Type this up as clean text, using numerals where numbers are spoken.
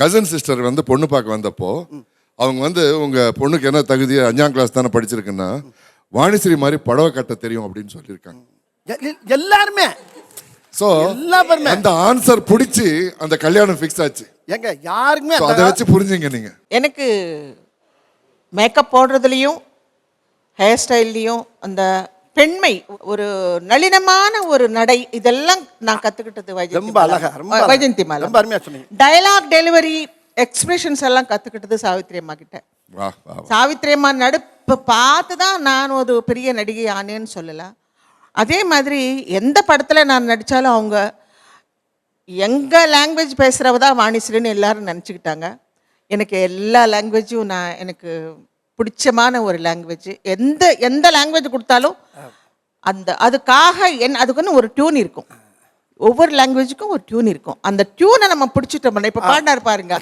Cousin sister வந்து பொண்ணு பார்க்க வந்தப்போ அவங்க வந்து உங்க பொண்ணுக்கு என்ன தகுதி 5ஆம் கிளாஸ் தானே படிச்சிருக்குன்னா வாணிஸ்ரீ மாதிரி புடவை கட்ட தெரியும் அப்படின்னு சொல்லியிருக்காங்க. எல்லாருமே ஸோ எல்லாருமே அந்த ஆன்சர் பிடிச்சி அந்த கல்யாணம் ஃபிக்ஸ் ஆச்சு. எங்க யாருக்குமே So, அதை வச்சு புரிஞ்சுங்க நீங்க. எனக்கு மேக்கப் போடுறதுலையும் ஹேர் ஸ்டைல்லையும் அந்த பெண்மை ஒரு நளினமான ஒரு நடை இதெல்லாம் நான் கற்றுக்கிட்டது ரொம்ப அழகா ரொம்ப வைஜெயந்தி மாலா. ரொம்ப அருமையா சொன்னீங்க. டயலாக் டெலிவரி எக்ஸ்பிரஷன்ஸ் எல்லாம் கற்றுக்கிட்டது சாவித்ரி அம்மா கிட்ட. வா வா வா. சாவித்ரி அம்மா நடிப்பு பார்த்து தான் நான் ஒரு பெரிய நடிகை ஆனேன்னு சொல்லலாம். அதே மாதிரி எந்த படத்தில் நான் நடித்தாலும் அவங்க எங்கள் லாங்குவேஜ் பேசுகிறவ தான் வாணிஸ்ரீன்னு எல்லாரும் நினச்சிக்கிட்டாங்க. எனக்கு எல்லா லாங்குவேஜும் எனக்கு பிடிச்சமான ஒரு லாங்குவேஜ். எந்த லாங்குவேஜ் கொடுத்தாலும் அதுக்காக அதுக்குன்னு ஒரு டியூன் இருக்கும். ஒவ்வொரு லாங்குவேஜுக்கும் ஒரு டியூன் இருக்கும். அந்த டியூனை நம்ம பிடிச்சிட்டோம்னா இப்போ பாடினார் பாருங்க.